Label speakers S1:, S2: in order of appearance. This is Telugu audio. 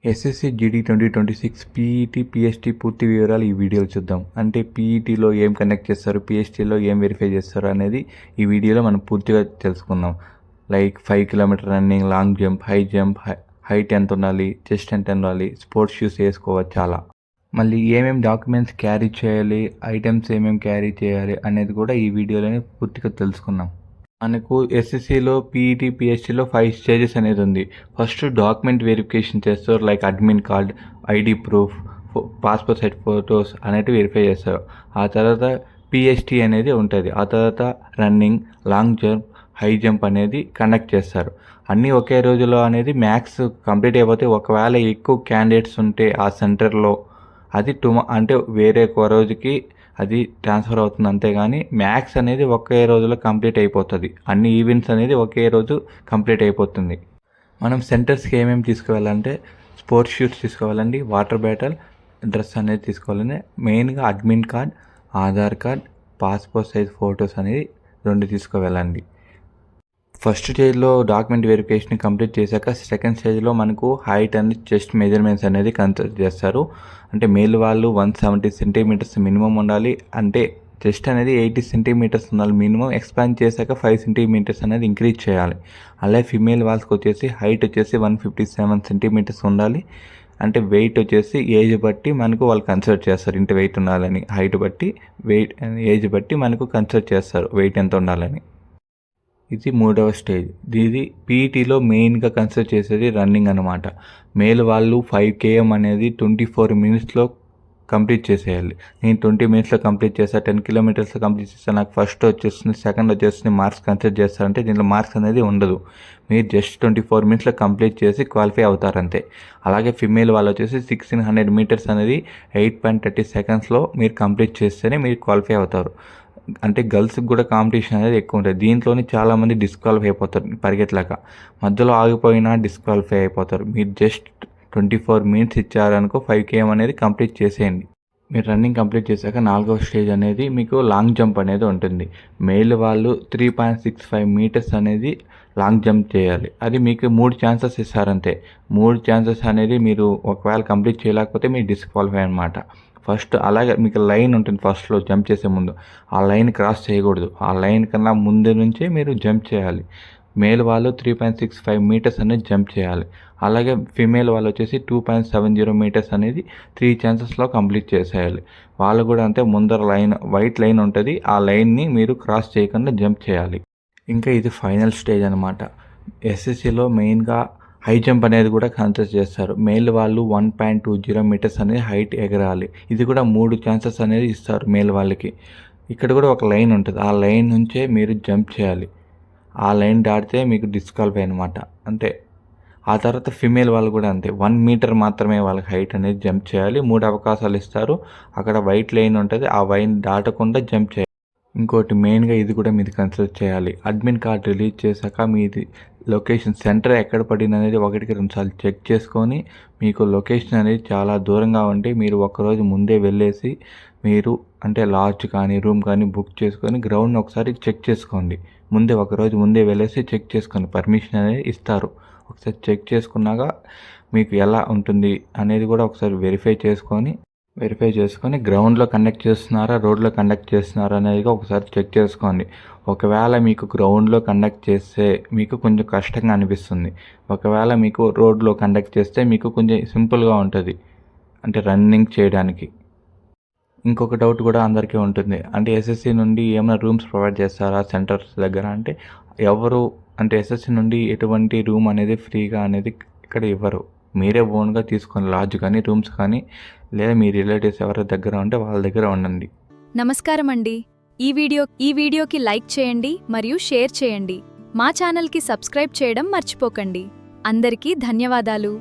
S1: ఎస్ఎస్సి జీడీ 2026 పీఈటీ, పీఎస్టీ పూర్తి వివరాలు ఈ వీడియోలో చూద్దాం. అంటే పీఈటీలో ఏం కండక్ట్ చేస్తారు, పీఎస్టీలో ఏం వెరిఫై చేస్తారు అనేది ఈ వీడియోలో మనం పూర్తిగా తెలుసుకుందాం. Like 5 kilometre running, long jump, high jump, height ఎంత ఉండాలి, చెస్ట్ ఎంత ఉండాలి, స్పోర్ట్స్ షూస్ వేసుకోవచ్చు చాలా. మళ్ళీ ఏమేమి డాక్యుమెంట్స్ క్యారీ చేయాలి, ఐటమ్స్ ఏమేమి క్యారీ చేయాలి అనేది కూడా ఈ వీడియోలోనే పూర్తిగా తెలుసుకుందాం. మనకు ఎస్ఎస్సిలో పీఈటీ, పిఎస్టీలో 5 స్టేజెస్ అనేది ఉంది. ఫస్ట్ డాక్యుమెంట్ వెరిఫికేషన్ చేస్తారు. Like admit card, ID proof, passport size photos అనేటివి వెరిఫై చేస్తారు. ఆ తర్వాత పిఎస్టీ అనేది ఉంటుంది. ఆ తర్వాత running, long jump, high jump అనేది కండక్ట్ చేస్తారు. అన్నీ ఒకే రోజులో అనేది మ్యాథ్స్ కంప్లీట్ అయిపోతే, ఒకవేళ ఎక్కువ క్యాండిడేట్స్ ఉంటే ఆ సెంటర్లో అది అంటే వేరే ఒక రోజుకి అది ట్రాన్స్ఫర్ అవుతుంది. అంతేగాని మ్యాథ్స్ అనేది ఒకే రోజులో కంప్లీట్ అయిపోతుంది. అన్ని ఈవెంట్స్ అనేది ఒకే రోజు కంప్లీట్ అయిపోతుంది. మనం సెంటర్స్కి ఏమేమి తీసుకువెళ్ళాలంటే స్పోర్ట్స్ షూస్ తీసుకోవాలండి, వాటర్ బాటిల్, డ్రెస్ అనేది తీసుకోవాలండి. మెయిన్గా admit card, Aadhaar card, passport size photos అనేది 2 తీసుకువెళ్ళండి. ఫస్ట్ స్టేజ్లో డాక్యుమెంట్ వెరిఫికేషన్ కంప్లీట్ చేశాక సెకండ్ స్టేజ్లో మనకు హైట్ అండ్ చెస్ట్ మెజర్మెంట్స్ అనేది కన్సిడర్ చేస్తారు. అంటే మేల్ వాళ్ళు 170 సెంటీమీటర్స్ మినిమం ఉండాలి. అంటే చెస్ట్ అనేది 80 సెంటీమీటర్స్ ఉండాలి మినిమం. ఎక్స్పాండ్ చేశాక 5 సెంటీమీటర్స్ అనేది ఇంక్రీజ్ చేయాలి. అలాగే ఫిమేల్ వాళ్ళకి వచ్చేసి హైట్ వచ్చేసి 157 సెంటీమీటర్స్ ఉండాలి. అంటే వెయిట్ వచ్చేసి ఏజ్ బట్టి మనకు వాళ్ళు కన్సిడర్ చేస్తారు. ఇంత వెయిట్ ఉండాలని, హైట్ బట్టి, వెయిట్ ఏజ్ బట్టి మనకు కన్సిడర్ చేస్తారు వెయిట్ ఎంత ఉండాలని. ఇది 3వ స్టేజ్. ఇది పీఈటీలో మెయిన్గా కన్సిడర్ చేసేది రన్నింగ్ అనమాట. మేల్ వాళ్ళు 5 km అనేది 24 మినిట్స్లో కంప్లీట్ చేసేయాలి. నేను 20 మినిట్స్లో కంప్లీట్ చేస్తాను, 10 కిలోమీటర్స్లో కంప్లీట్ చేస్తాను, నాకు ఫస్ట్ వచ్చేస్తుంది, సెకండ్ వచ్చేస్తుంది, మార్క్స్ కన్సిడర్ చేస్తారంటే దీంట్లో మార్క్స్ అనేది ఉండదు. మీరు జస్ట్ 24 మినిట్స్లో కంప్లీట్ చేసి క్వాలిఫై అవుతారంతే. అలాగే ఫిమేల్ వాళ్ళు వచ్చేసి 1600 మీటర్స్ అనేది 8.30 సెకండ్స్లో మీరు కంప్లీట్ చేస్తేనే మీరు క్వాలిఫై అవుతారు. అంటే గర్ల్స్కి కూడా కాంపిటీషన్ అనేది ఎక్కువ ఉంటుంది. దీంట్లోనే చాలామంది డిస్క్వాలిఫై అయిపోతారు. పరిగెత్తలేక మధ్యలో ఆగిపోయినా డిస్క్వాలిఫై అయిపోతారు. మీరు జస్ట్ 24 మినిట్స్ ఇచ్చారనుకో 5 km అనేది కంప్లీట్ చేసేయండి. మీరు రన్నింగ్ కంప్లీట్ చేశాక 4వ స్టేజ్ అనేది మీకు లాంగ్ జంప్ అనేది ఉంటుంది. మేల్ వాళ్ళు 3.65 మీటర్స్ అనేది లాంగ్ జంప్ చేయాలి. అది మీకు 3 ఛాన్సెస్ ఇస్తారంతే. 3 ఛాన్సెస్ అనేది మీరు ఒకవేళ కంప్లీట్ చేయలేకపోతే మీరు డిస్క్వాలిఫై అనమాట. ఫస్ట్ అలాగే మీకు లైన్ ఉంటుంది. ఫస్ట్లో జంప్ చేసే ముందు ఆ లైన్ క్రాస్ చేయకూడదు. ఆ లైన్ కన్నా ముందు నుంచే మీరు జంప్ చేయాలి. మేల్ వాళ్ళు 3.65 మీటర్స్ అనేది జంప్ చేయాలి. అలాగే ఫిమేల్ వాళ్ళు వచ్చేసి 2.70 మీటర్స్ అనేది 3 ఛాన్సెస్లో కంప్లీట్ చేసేయాలి. వాళ్ళు కూడా అంతే. ముందర లైన్, వైట్ లైన్ ఉంటుంది, ఆ లైన్ని మీరు క్రాస్ చేయకుండా జంప్ చేయాలి. ఇంకా ఇది ఫైనల్ స్టేజ్ అనమాట. ఎస్ఎస్సిలో మెయిన్గా హై జంప్ అనేది కూడా కన్సిడర్ చేస్తారు. మేల్ వాళ్ళు 1.20 మీటర్స్ అనేది హైట్ ఎగరాలి. ఇది కూడా 3 ఛాన్సెస్ అనేది ఇస్తారు మేల్ వాళ్ళకి. ఇక్కడ కూడా ఒక లైన్ ఉంటుంది, ఆ లైన్ నుంచే మీరు జంప్ చేయాలి. ఆ లైన్ దాటితే మీకు డిస్క్వాలిఫై అనమాట అంతే. ఆ తర్వాత ఫిమేల్ వాళ్ళు కూడా అంతే. 1 మీటర్ మాత్రమే వాళ్ళకి హైట్ అనేది జంప్ చేయాలి. 3 అవకాశాలు ఇస్తారు. అక్కడ వైట్ లైన్ ఉంటుంది, ఆ వైన్ దాటకుండా జంప్ చేయాలి. ఇంకోటి మెయిన్గా ఇది కూడా మీరు కన్సిడర్ చేయాలి. అడ్మిట్ కార్డ్ రిలీజ్ చేశాక మీది లొకేషన్ సెంటర్ ఎక్కడ పడింది అనేది 1-2 సార్లు చెక్ చేసుకొని, మీకు లొకేషన్ అనేది చాలా దూరంగా ఉంటే మీరు ఒకరోజు ముందే వెళ్ళేసి మీరు అంటే లాడ్జ్ కానీ రూమ్ కానీ బుక్ చేసుకొని గ్రౌండ్ని ఒకసారి చెక్ చేసుకోండి. ఒకరోజు ముందే వెళ్ళేసి చెక్ చేసుకోండి. పర్మిషన్ అనేది ఇస్తారు. ఒకసారి చెక్ చేసుకున్నాక మీకు ఎలా ఉంటుంది అనేది కూడా ఒకసారి వెరిఫై చేసుకొని గ్రౌండ్లో కండక్ట్ చేస్తున్నారా, రోడ్లో కండక్ట్ చేస్తున్నారా అనేది ఒకసారి చెక్ చేసుకోండి. ఒకవేళ మీకు గ్రౌండ్లో కండక్ట్ చేస్తే మీకు కొంచెం కష్టంగా అనిపిస్తుంది. ఒకవేళ మీకు రోడ్లో కండక్ట్ చేస్తే మీకు కొంచెం సింపుల్గా ఉంటుంది అంటే రన్నింగ్ చేయడానికి. ఇంకొక డౌట్ కూడా అందరికీ ఉంటుంది. అంటే ఎస్ఎస్సి నుండి ఏమైనా రూమ్స్ ప్రొవైడ్ చేస్తారా సెంటర్స్ దగ్గర అంటే ఎవరు అంటే ఎస్ఎస్సి నుండి ఎటువంటి రూమ్ అనేది ఫ్రీగా అనేది ఇక్కడ ఇవ్వరు. మీరే ఓన్గా తీసుకొని లాడ్జ్ కానీ రూమ్స్ కానీ, లేదా మీ రిలేటివ్స్ ఎవరి దగ్గర ఉంటే వాళ్ళ దగ్గర ఉండండి.
S2: నమస్కారం అండి. ఈ వీడియోకి లైక్ చేయండి మరియు షేర్ చేయండి. మా ఛానల్కి సబ్స్క్రైబ్ చేయడం మర్చిపోకండి. అందరికీ ధన్యవాదాలు.